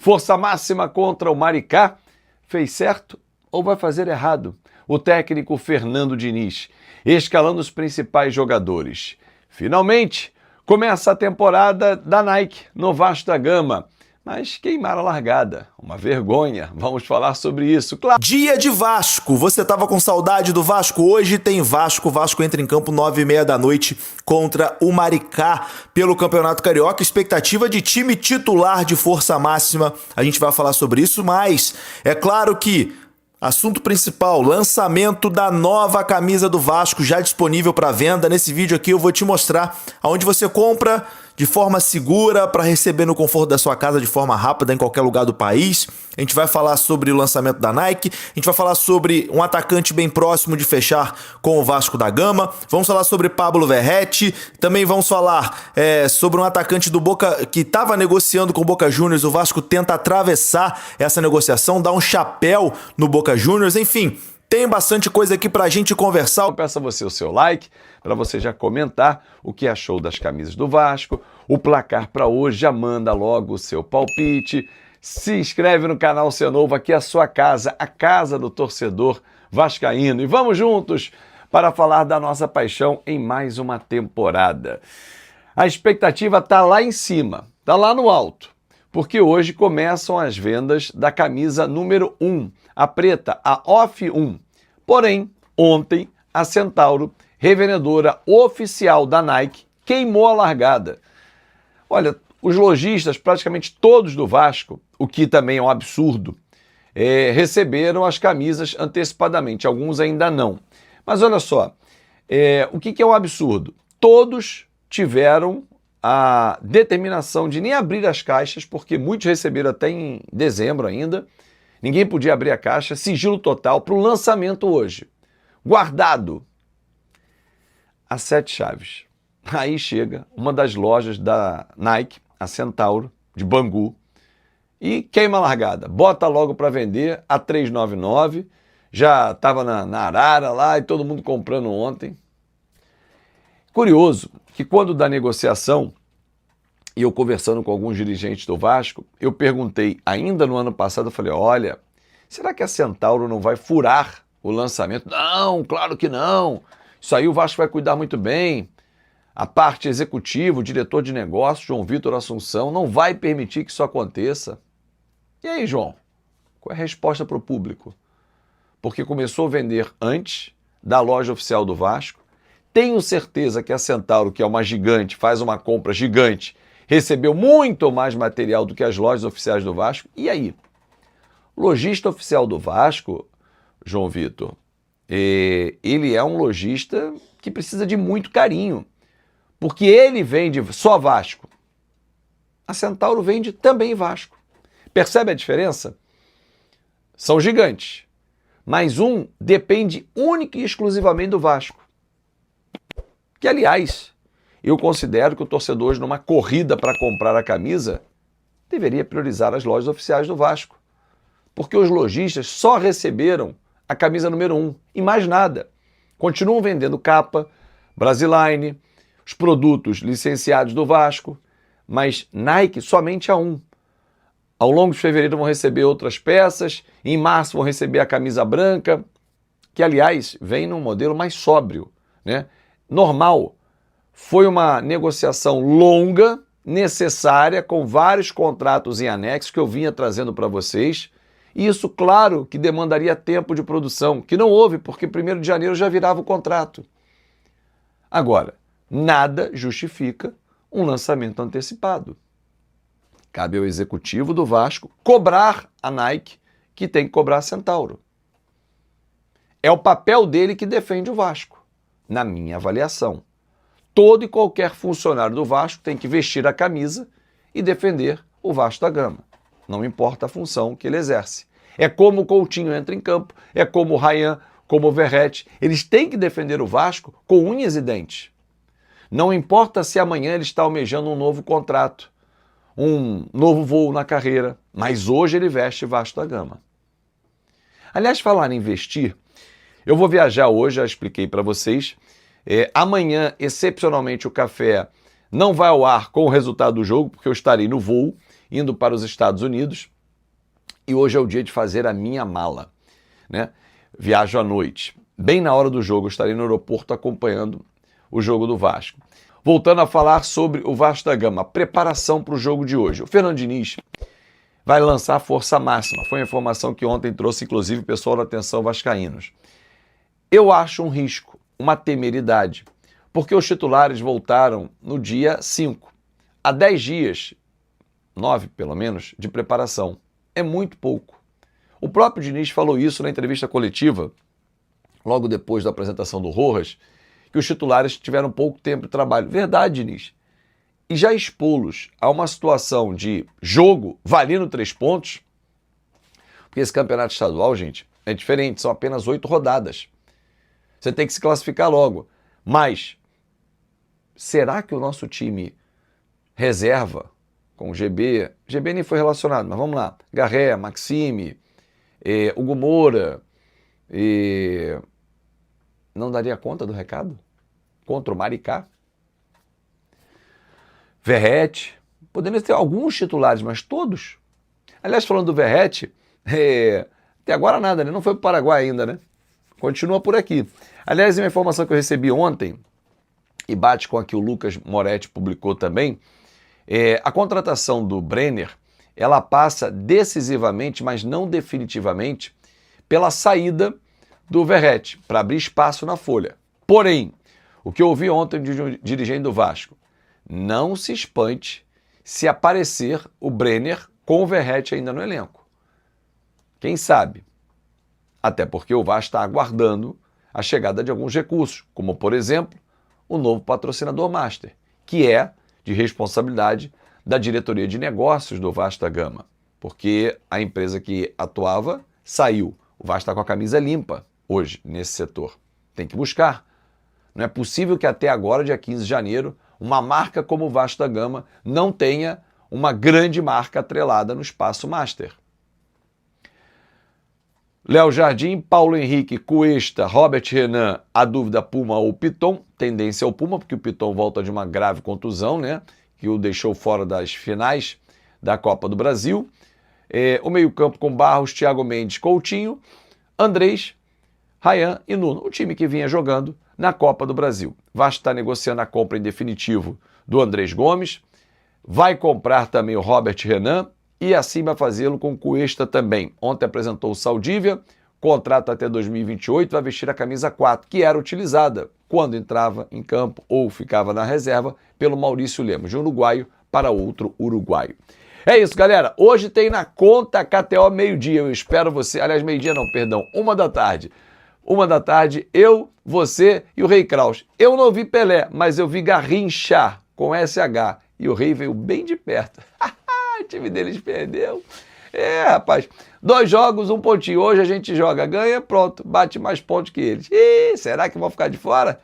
Força máxima contra o Maricá. Fez certo ou vai fazer errado? O técnico Fernando Diniz, escalando os principais jogadores. Finalmente, começa a temporada da Nike no Vasco da Gama. Mas queimaram a largada. Uma vergonha. Vamos falar sobre isso, claro. Dia de Vasco. Você tava com saudade do Vasco? Hoje tem Vasco. O Vasco entra em campo 9h30 da noite contra o Maricá pelo Campeonato Carioca. Expectativa de time titular de força máxima. A gente vai falar sobre isso, mas é claro que assunto principal, lançamento da nova camisa do Vasco já disponível para venda. Nesse vídeo aqui eu vou te mostrar aonde você compra de forma segura para receber no conforto da sua casa de forma rápida em qualquer lugar do país. A gente vai falar sobre o lançamento da Nike, a gente vai falar sobre um atacante bem próximo de fechar com o Vasco da Gama, vamos falar sobre Pablo Verratti, também vamos falar sobre um atacante do Boca que estava negociando com o Boca Juniors. O Vasco tenta atravessar essa negociação, dar um chapéu no Boca Juniors, enfim. Tem bastante coisa aqui pra gente conversar. Eu peço a você o seu like, para você já comentar o que achou das camisas do Vasco, o placar para hoje, já manda logo o seu palpite, se inscreve no canal se é novo, aqui é a sua casa, a casa do torcedor vascaíno. E vamos juntos para falar da nossa paixão em mais uma temporada. A expectativa tá lá em cima, tá lá no alto, porque hoje começam as vendas da camisa número 1, a preta, a Off 1. Porém, ontem, a Centauro, revendedora oficial da Nike, queimou a largada. Olha, os lojistas, praticamente todos do Vasco, o que também é um absurdo, receberam as camisas antecipadamente, alguns ainda não. Mas olha só, o que é um absurdo? Todos tiveram a determinação de nem abrir as caixas, porque muitos receberam até em dezembro ainda. Ninguém podia abrir a caixa, sigilo total para o lançamento hoje. Guardado a 7 chaves. Aí chega uma das lojas da Nike, a Centauro, de Bangu, e queima a largada. Bota logo para vender a 399. Já estava na Arara lá e todo mundo comprando ontem. Curioso que quando da negociação, e eu conversando com alguns dirigentes do Vasco, eu perguntei, ainda no ano passado, eu falei, olha, será que a Centauro não vai furar o lançamento? Não, claro que não. Isso aí o Vasco vai cuidar muito bem. A parte executiva, o diretor de negócios, João Vitor Assunção, não vai permitir que isso aconteça. E aí, João? Qual é a resposta para o público? Porque começou a vender antes da loja oficial do Vasco. Tenho certeza que a Centauro, que é uma gigante, faz uma compra gigante, recebeu muito mais material do que as lojas oficiais do Vasco. E aí? O lojista oficial do Vasco, João Vitor, ele é um lojista que precisa de muito carinho, porque ele vende só Vasco. A Centauro vende também Vasco. Percebe a diferença? São gigantes, mas um depende única e exclusivamente do Vasco. Que, aliás, eu considero que o torcedor hoje, numa corrida para comprar a camisa, deveria priorizar as lojas oficiais do Vasco. Porque os lojistas só receberam a camisa número 1 e mais nada. Continuam vendendo capa, Brasiline, os produtos licenciados do Vasco, mas Nike somente a 1. Ao longo de fevereiro vão receber outras peças, em março vão receber a camisa branca, que, aliás, vem num modelo mais sóbrio, né? Normal. Foi uma negociação longa, necessária, com vários contratos em anexo que eu vinha trazendo para vocês. E isso, claro, que demandaria tempo de produção, que não houve, porque 1º de janeiro já virava o contrato. Agora, nada justifica um lançamento antecipado. Cabe ao executivo do Vasco cobrar a Nike, que tem que cobrar a Centauro. É o papel dele que defende o Vasco, na minha avaliação. Todo e qualquer funcionário do Vasco tem que vestir a camisa e defender o Vasco da Gama. Não importa a função que ele exerce. É como o Coutinho entra em campo, é como o Ryan, como o Verratti. Eles têm que defender o Vasco com unhas e dentes. Não importa se amanhã ele está almejando um novo contrato, um novo voo na carreira, mas hoje ele veste Vasco da Gama. Aliás, falar em investir, eu vou viajar hoje, já expliquei para vocês. Amanhã, excepcionalmente, o Café não vai ao ar com o resultado do jogo, porque eu estarei no voo. indo para os Estados Unidos e hoje é o dia de fazer a minha mala, né? Viajo à noite. Bem na hora do jogo, eu estarei no aeroporto acompanhando o jogo do Vasco. Voltando a falar sobre o Vasco da Gama, a preparação para o jogo de hoje. O Fernando Diniz vai lançar a força máxima. Foi uma informação que ontem trouxe, inclusive, o pessoal da Atenção Vascaínos. Eu acho um risco, uma temeridade, porque os titulares voltaram no dia 5. Há 10 dias, 9 pelo menos, de preparação. É muito pouco. O próprio Diniz falou isso na entrevista coletiva, logo depois da apresentação do Rojas, que os titulares tiveram pouco tempo de trabalho. Verdade, Diniz. E já expô-los a uma situação de jogo valendo 3 pontos, porque esse campeonato estadual, gente, é diferente, são apenas 8 rodadas. Você tem que se classificar logo. Mas, será que o nosso time reserva com o GB nem foi relacionado, mas vamos lá, Garré, Maxime, Hugo Moura, não daria conta do recado? Contra o Maricá? Verrete, podemos ter alguns titulares, mas todos? Aliás, falando do Verrete, até agora nada, né? Não foi para o Paraguai ainda, né? Continua por aqui. Aliás, uma informação que eu recebi ontem, e bate com a que o Lucas Moretti publicou também, a contratação do Brenner, ela passa decisivamente, mas não definitivamente, pela saída do Verrete, para abrir espaço na folha. Porém, o que eu ouvi ontem de um dirigente do Vasco, não se espante se aparecer o Brenner com o Verrete ainda no elenco. Quem sabe? Até porque o Vasco está aguardando a chegada de alguns recursos, como, por exemplo, o novo patrocinador Master, que é de responsabilidade da diretoria de negócios do Vasco da Gama, porque a empresa que atuava saiu. O Vasco está com a camisa limpa hoje nesse setor. Tem que buscar. Não é possível que até agora, dia 15 de janeiro, uma marca como o Vasco da Gama não tenha uma grande marca atrelada no espaço Master. Léo Jardim, Paulo Henrique, Cuesta, Robert Renan, a dúvida Puma ou Piton, tendência ao Puma, porque o Piton volta de uma grave contusão, né, que o deixou fora das finais da Copa do Brasil. O meio-campo com Barros, Thiago Mendes, Coutinho, Andrés, Ryan e Nuno, o time que vinha jogando na Copa do Brasil. Vasco está negociando a compra em definitivo do Andrés Gomes, vai comprar também o Robert Renan, e assim vai fazê-lo com o Cuesta também. Ontem apresentou o Saldívia, contrato até 2028, vai vestir a camisa 4, que era utilizada quando entrava em campo ou ficava na reserva pelo Maurício Lemos, de um uruguaio para outro uruguaio. É isso, galera. Hoje tem na conta KTO meio-dia. Eu espero você. Aliás, meio-dia não, perdão, 1h. 1h, eu, você e o Rei Kraus. Eu não vi Pelé, mas eu vi Garrincha com SH. E o Rei veio bem de perto. O time deles perdeu. Rapaz, 2 jogos, 1 pontinho. Hoje a gente joga, ganha, pronto, bate mais pontos que eles. Será que vão ficar de fora?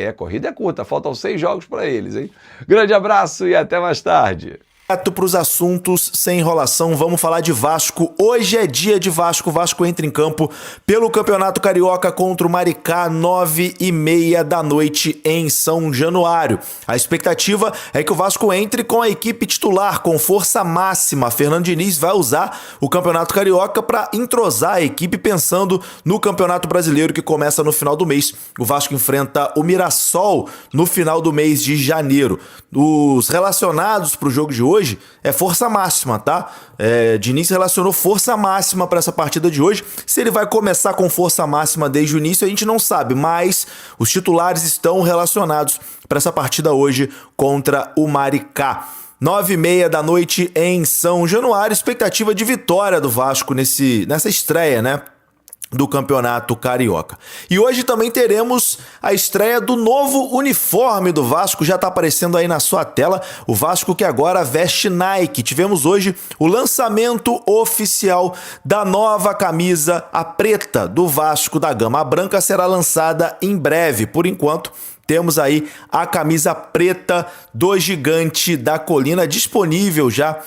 A corrida é curta, faltam 6 jogos para eles, hein? Grande abraço e até mais tarde. Direto para os assuntos, sem enrolação, vamos falar de Vasco. Hoje é dia de Vasco. Vasco entra em campo pelo Campeonato Carioca contra o Maricá, 21h em São Januário. A expectativa é que o Vasco entre com a equipe titular, com força máxima. Fernando Diniz vai usar o Campeonato Carioca para entrosar a equipe, pensando no Campeonato Brasileiro, que começa no final do mês. O Vasco enfrenta o Mirassol no final do mês de janeiro. Os relacionados para o jogo de hoje é força máxima, tá? Diniz relacionou força máxima para essa partida de hoje. Se ele vai começar com força máxima desde o início, a gente não sabe, mas os titulares estão relacionados para essa partida hoje contra o Maricá. 21h em São Januário, expectativa de vitória do Vasco nessa estreia, né, do Campeonato Carioca. E hoje também teremos a estreia do novo uniforme do Vasco, já está aparecendo aí na sua tela, o Vasco que agora veste Nike. Tivemos hoje o lançamento oficial da nova camisa, a preta do Vasco da Gama. A branca será lançada em breve, por enquanto. Temos aí a camisa preta do Gigante da Colina disponível já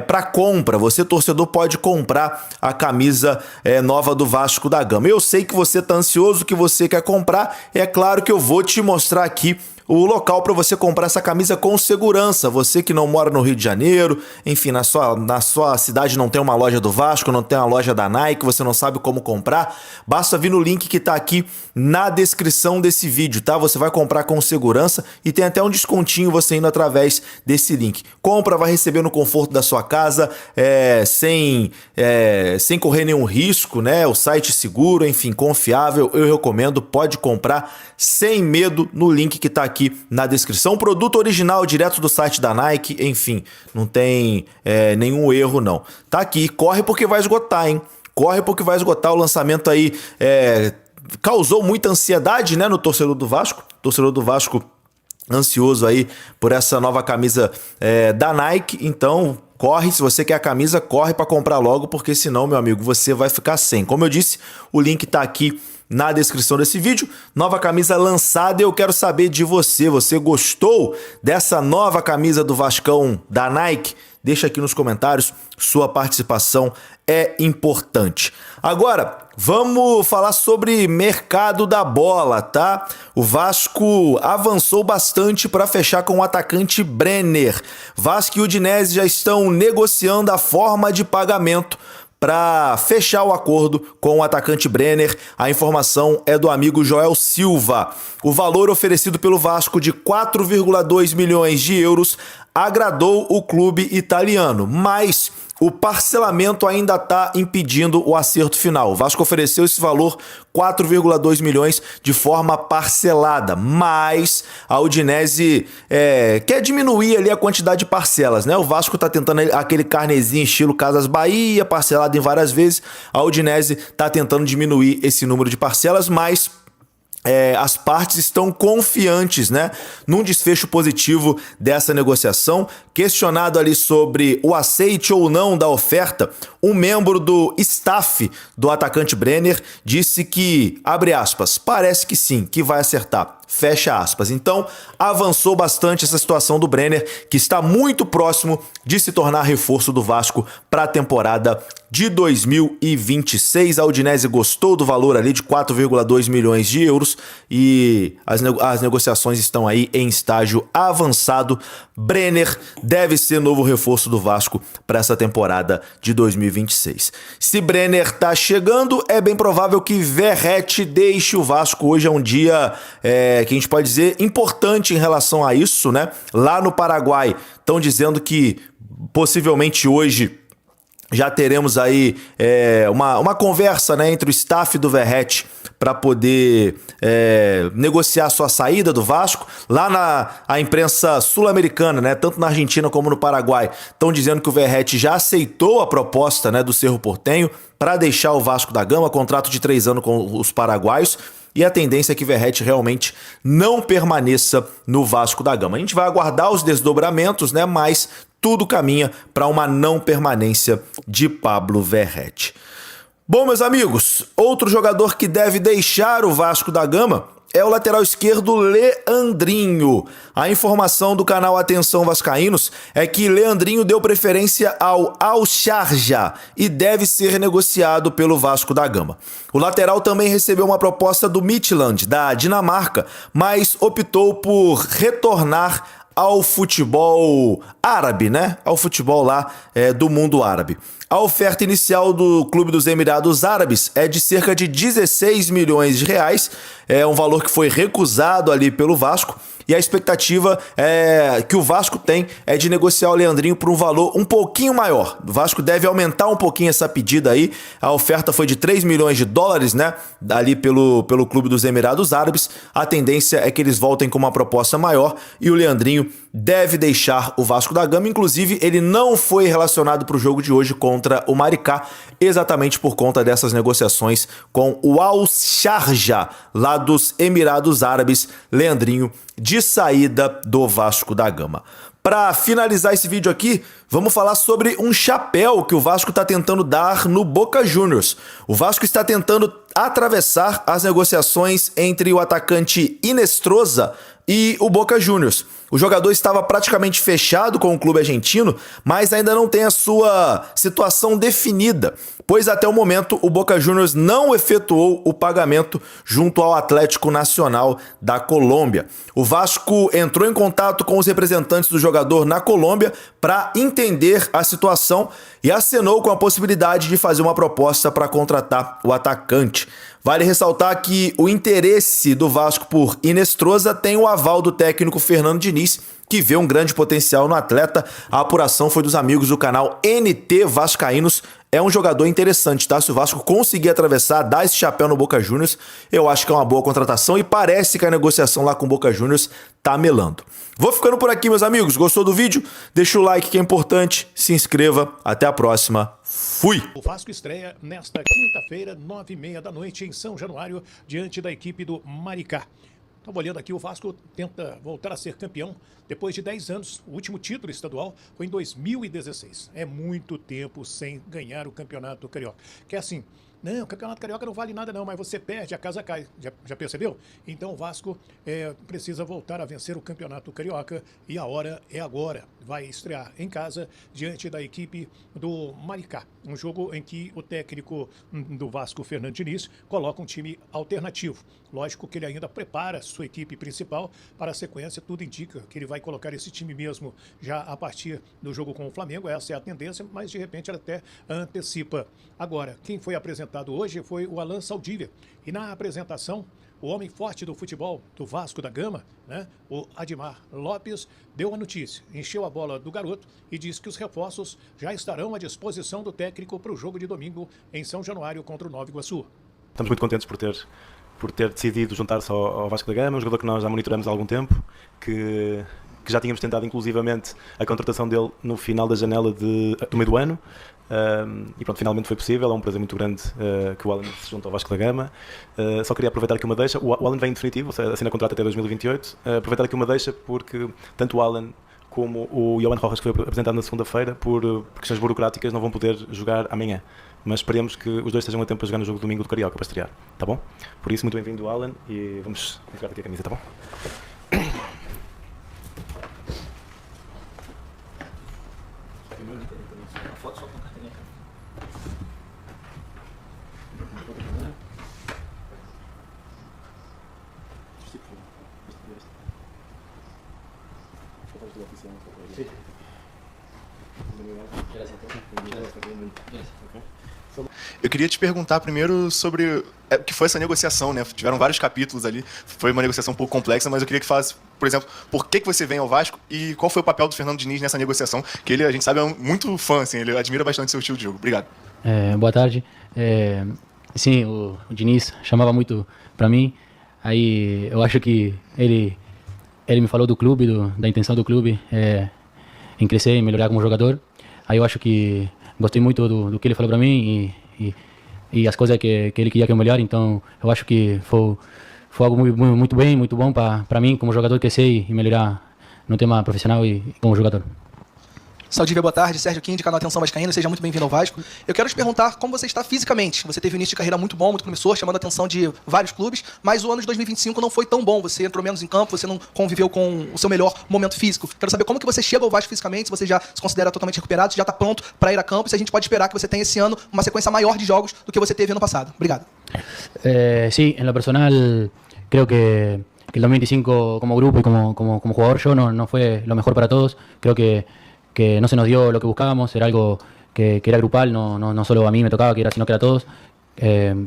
para compra. Você, torcedor, pode comprar a camisa nova do Vasco da Gama. Eu sei que você está ansioso, que você quer comprar. É claro que eu vou te mostrar aqui o local para você comprar essa camisa com segurança. Você que não mora no Rio de Janeiro, enfim, na sua cidade não tem uma loja do Vasco, não tem uma loja da Nike, você não sabe como comprar, basta vir no link que tá aqui na descrição desse vídeo, tá? Você vai comprar com segurança e tem até um descontinho você indo através desse link. Compra, vai receber no conforto da sua casa, sem correr nenhum risco, né? O site seguro, enfim, confiável, eu recomendo, pode comprar sem medo no link que tá aqui na descrição. Produto original direto do site da Nike, enfim, não tem nenhum erro não. Tá aqui, corre porque vai esgotar, hein? Corre porque vai esgotar. O lançamento aí causou muita ansiedade, né, no torcedor do Vasco. Torcedor do Vasco ansioso aí por essa nova camisa da Nike, então corre, se você quer a camisa, corre para comprar logo, porque senão, meu amigo, você vai ficar sem. Como eu disse, o link tá aqui na descrição desse vídeo. Nova camisa lançada e eu quero saber de você. Você gostou dessa nova camisa do Vascão da Nike? Deixa aqui nos comentários, sua participação é importante. Agora, vamos falar sobre mercado da bola, tá? O Vasco avançou bastante para fechar com o atacante Brenner. Vasco e Udinese já estão negociando a forma de pagamento para fechar o acordo com o atacante Brenner. A informação é do amigo Joel Silva. O valor oferecido pelo Vasco de 4,2 milhões de euros agradou o clube italiano, mas o parcelamento ainda está impedindo o acerto final. O Vasco ofereceu esse valor, 4,2 milhões, de forma parcelada, mas a Udinese quer diminuir ali a quantidade de parcelas, né? O Vasco está tentando aquele carnezinho estilo Casas Bahia, parcelado em várias vezes. A Udinese está tentando diminuir esse número de parcelas, mas as partes estão confiantes, né, num desfecho positivo dessa negociação. Questionado ali sobre o aceite ou não da oferta, um membro do staff do atacante Brenner disse que, abre aspas, parece que sim, que vai acertar, fecha aspas. Então, avançou bastante essa situação do Brenner, que está muito próximo de se tornar reforço do Vasco para a temporada de 2026. A Udinese gostou do valor ali de 4,2 milhões de euros e as negociações estão aí em estágio avançado. Brenner deve ser novo reforço do Vasco para essa temporada de 2026. Se Brenner tá chegando, é bem provável que Verratti deixe o Vasco. Hoje é um dia que a gente pode dizer importante em relação a isso, né? Lá no Paraguai estão dizendo que possivelmente hoje já teremos aí uma conversa, né, entre o staff do Verratti para poder negociar sua saída do Vasco. Lá a imprensa sul-americana, né, tanto na Argentina como no Paraguai, estão dizendo que o Verratti já aceitou a proposta, né, do Cerro Porteño para deixar o Vasco da Gama, contrato de 3 anos com os paraguaios. E a tendência é que Verratti realmente não permaneça no Vasco da Gama. A gente vai aguardar os desdobramentos, né? Mas tudo caminha para uma não permanência de Pablo Verratti. Bom, meus amigos, outro jogador que deve deixar o Vasco da Gama é o lateral esquerdo Leandrinho. A informação do canal Atenção Vascaínos é que Leandrinho deu preferência ao Al-Sharjah e deve ser negociado pelo Vasco da Gama. O lateral também recebeu uma proposta do Midtjylland, da Dinamarca, mas optou por retornar ao futebol árabe, né? Ao futebol lá do mundo árabe. A oferta inicial do Clube dos Emirados Árabes é de cerca de 16 milhões de reais, é um valor que foi recusado ali pelo Vasco, e a expectativa que o Vasco tem é de negociar o Leandrinho por um valor um pouquinho maior. O Vasco deve aumentar um pouquinho essa pedida aí. A oferta foi de 3 milhões de dólares, né? Ali pelo Clube dos Emirados Árabes. A tendência é que eles voltem com uma proposta maior e o Leandrinho deve deixar o Vasco da Gama. Inclusive, ele não foi relacionado para o jogo de hoje contra o Maricá, exatamente por conta dessas negociações com o Al-Sharjah, lá dos Emirados Árabes. Leandrinho de saída do Vasco da Gama. Para finalizar esse vídeo aqui, vamos falar sobre um chapéu que o Vasco está tentando dar no Boca Juniors. O Vasco está tentando atravessar as negociações entre o atacante Inestrosa, e o Boca Juniors. O jogador estava praticamente fechado com o clube argentino, mas ainda não tem a sua situação definida, pois até o momento o Boca Juniors não efetuou o pagamento junto ao Atlético Nacional da Colômbia. O Vasco entrou em contato com os representantes do jogador na Colômbia para entender a situação e acenou com a possibilidade de fazer uma proposta para contratar o atacante. Vale ressaltar que o interesse do Vasco por Inestrosa tem o aval do técnico Fernando Diniz, que vê um grande potencial no atleta. A apuração foi dos amigos do canal NT Vascaínos. É um jogador interessante, tá? Se o Vasco conseguir atravessar, dar esse chapéu no Boca Juniors, eu acho que é uma boa contratação e parece que a negociação lá com o Boca Juniors tá melando. Vou ficando por aqui, meus amigos. Gostou do vídeo? Deixa o like que é importante, se inscreva. Até a próxima. Fui! O Vasco estreia nesta quinta-feira, 9h30 da noite, em São Januário, diante da equipe do Maricá. Estava olhando aqui, o Vasco tenta voltar a ser campeão depois de 10 anos. O último título estadual foi em 2016. É muito tempo sem ganhar o Campeonato Carioca. Que é assim, não, o Campeonato Carioca não vale nada não, mas você perde, a casa cai. Já percebeu? Então o Vasco precisa voltar a vencer o Campeonato Carioca e a hora é agora. Vai estrear em casa diante da equipe do Maricá. Um jogo em que o técnico do Vasco, Fernando Diniz, coloca um time alternativo. Lógico que ele ainda prepara sua equipe principal para a sequência. Tudo indica que ele vai colocar esse time mesmo já a partir do jogo com o Flamengo. Essa é a tendência, mas de repente ele até antecipa. Agora, quem foi apresentado hoje foi o Alan Saldívia. E na apresentação, o homem forte do futebol do Vasco da Gama, né, o Admar Lopes, deu a notícia, encheu a bola do garoto e disse que os reforços já estarão à disposição do técnico para o jogo de domingo em São Januário contra o Nova Iguaçu. Estamos muito contentes por ter decidido juntar-se ao Vasco da Gama, um jogador que nós já monitoramos há algum tempo, que já tínhamos tentado inclusivamente a contratação dele no final da janela do meio do ano. E pronto, finalmente foi possível. É um prazer muito grande que o Alan se junte ao Vasco da Gama. Só queria aproveitar aqui uma deixa. O Alan vem em definitivo, assina contrato até 2028. Aproveitar aqui uma deixa porque tanto o Alan como o Johan Rojas, que foi apresentado na segunda-feira, por questões burocráticas não vão poder jogar amanhã. Mas esperemos que os dois estejam a tempo para jogar no jogo do domingo do Carioca, para estrear, tá bom? Por isso, muito bem-vindo, Alan, e vamos jogar aqui a camisa, tá bom? Eu queria te perguntar primeiro sobre o que foi essa negociação, né? Tiveram vários capítulos ali, foi uma negociação um pouco complexa, mas eu queria que falasse, por exemplo, por que você vem ao Vasco e qual foi o papel do Fernando Diniz nessa negociação, que ele, a gente sabe, é muito fã, assim, ele admira bastante seu estilo de jogo. Obrigado. Boa tarde. Sim, o Diniz chamava muito para mim, aí eu acho que ele me falou do clube, da intenção do clube em crescer e melhorar como jogador. Aí eu acho que gostei muito do que ele falou para mim e as coisas que ele queria que eu melhore, então eu acho que foi algo muito bom para mim como jogador crescer e melhorar no tema profissional e como jogador. Saldívia, boa tarde. Sérgio Kim, de canal Atenção Vascaíno. Seja muito bem-vindo ao Vasco. Eu quero te perguntar como você está fisicamente. Você teve um início de carreira muito bom, muito promissor, chamando a atenção de vários clubes, mas o ano de 2025 não foi tão bom. Você entrou menos em campo, você não conviveu com o seu melhor momento físico. Quero saber como que você chega ao Vasco fisicamente, se você já se considera totalmente recuperado, se já está pronto para ir a campo, se a gente pode esperar que você tenha esse ano uma sequência maior de jogos do que você teve ano passado. Obrigado. Sí, en lo personal creo que el 2025 como grupo y como jugador yo no fue lo mejor para todos. Creo que no se nos dio lo que buscábamos, era algo que era grupal, no solo a mí me tocaba, sino que era a todos.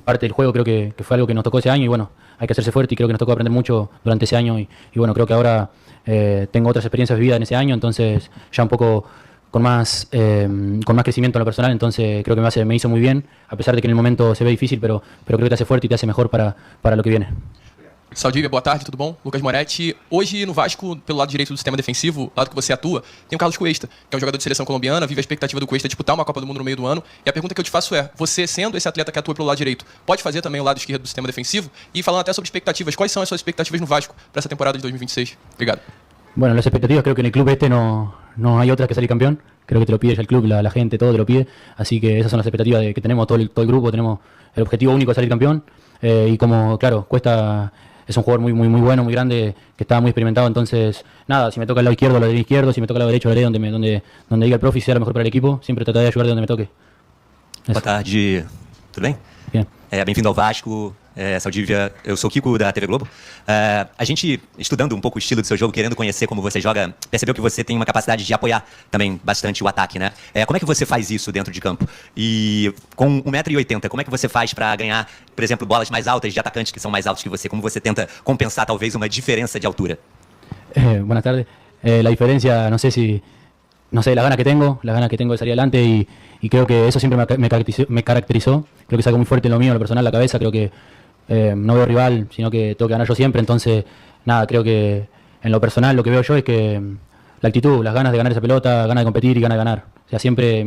Parte del juego creo que fue algo que nos tocó ese año y bueno, hay que hacerse fuerte y creo que nos tocó aprender mucho durante ese año y bueno, creo que ahora tengo otras experiencias vividas en ese año, entonces ya un poco con más crecimiento en lo personal, entonces creo que me hizo muy bien, a pesar de que en el momento se ve difícil, pero creo que te hace fuerte y te hace mejor para lo que viene. Saldívia, boa tarde, tudo bom? Lucas Moretti. Hoje no Vasco, pelo lado direito do sistema defensivo, lado que você atua, tem o Carlos Cuesta, que é um jogador de seleção colombiana, vive a expectativa do Cuesta disputar uma Copa do Mundo no meio do ano. E a pergunta que eu te faço é, você sendo esse atleta que atua pelo lado direito, pode fazer também o lado esquerdo do sistema defensivo? E falando até sobre expectativas, quais são as suas expectativas no Vasco para essa temporada de 2026? Obrigado. Bueno, las expectativas creo que en el club no hay otra que salir campeón. Creo que te lo pide ya el club, la gente, todo te lo pide. Así que esas son las expectativas que tenemos todo el grupo. Tenemos el objetivo único de salir campeón. Y como, claro, Cuesta es un jugador muy bueno, muy grande, que está muy experimentado. Entonces, nada, si me toca el lado izquierdo, lo haré izquierdo, si me toca el lado derecho, lo haré donde diga el profe y sea lo mejor para el equipo. Siempre trataré de ayudar de donde me toque. Boa tarde, tudo bem? Bien. Bem-vindo ao Vasco, Saldívia, eu sou o Kiko da TV Globo. A gente, estudando um pouco o estilo do seu jogo, querendo conhecer como você joga, percebeu que você tem uma capacidade de apoiar também bastante o ataque, né? Como é que você faz isso dentro de campo? E com 1,80 m, como é que você faz para ganhar, por exemplo, bolas mais altas de atacantes que são mais altos que você? Como você tenta compensar talvez uma diferença de altura? Buenas tardes. La diferencia, no sé, las ganas que tengo de salir adelante y creo que eso siempre me caracterizó. Creo que es algo muy fuerte en lo mío, en lo personal, la cabeza. Creo que no veo rival, sino que tengo que ganar yo siempre. Entonces, nada, creo que en lo personal lo que veo yo es que la actitud, las ganas de ganar esa pelota, ganas de competir y ganas de ganar. O sea, siempre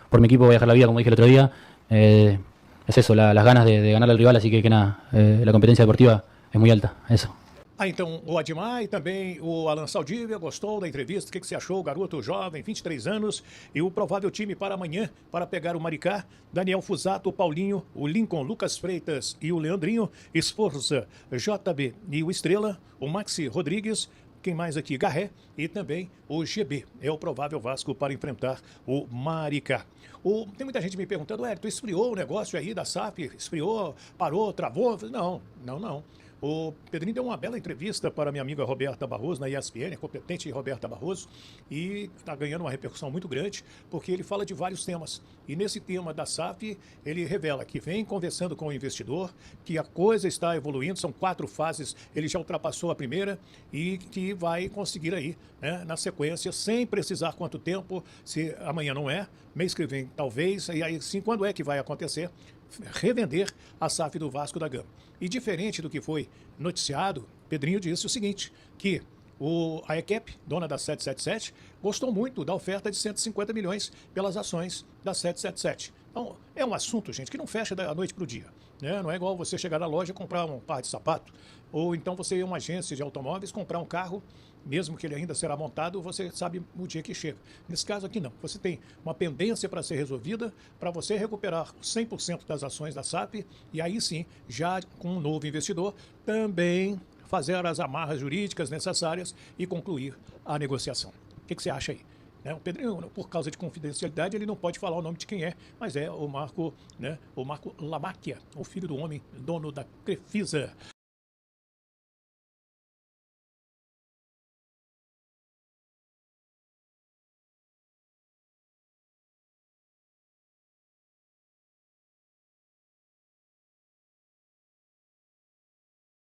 por mi equipo voy a dejar la vida, como dije el otro día. Es eso, las ganas de ganar al rival, así que nada, la competencia deportiva es muy alta, eso. Então, o Admar e também o Alan Saldívia gostou da entrevista. O que você achou? Garoto jovem, 23 anos e o provável time para amanhã para pegar o Maricá. Daniel Fusato, o Paulinho, o Lincoln, Lucas Freitas e o Leandrinho. Esforça, JB e o Estrela, o Maxi Rodrigues. Quem mais aqui? Garré e também o GB. É o provável Vasco para enfrentar o Maricá. Tem muita gente me perguntando, tu esfriou o negócio aí da SAF? Esfriou, parou, travou? Não. O Pedrinho deu uma bela entrevista para minha amiga Roberta Barroso, na ESPN, a competente Roberta Barroso, e está ganhando uma repercussão muito grande, porque ele fala de vários temas. E nesse tema da SAF, ele revela que vem conversando com o investidor, que a coisa está evoluindo, são 4 fases, ele já ultrapassou a primeira e que vai conseguir aí, né, na sequência, sem precisar quanto tempo, se amanhã não é, mês que vem talvez, e aí sim, quando é que vai acontecer? Revender a SAF do Vasco da Gama. E diferente do que foi noticiado, Pedrinho disse o seguinte, que a EQEP, dona da 777, gostou muito da oferta de 150 milhões pelas ações da 777. Então, é um assunto, gente, que não fecha da noite para o dia. Né? Não é igual você chegar na loja e comprar um par de sapato, ou então você ir a uma agência de automóveis, comprar um carro, mesmo que ele ainda será montado, você sabe o dia que chega. Nesse caso aqui não. Você tem uma pendência para ser resolvida, para você recuperar 100% das ações da SAP, e aí sim, já com um novo investidor, também fazer as amarras jurídicas necessárias e concluir a negociação. O que você acha aí? O Pedrinho, por causa de confidencialidade, ele não pode falar o nome de quem é, mas é o Marco, né, o Marco Lamáquia, o filho do homem, dono da Crefisa.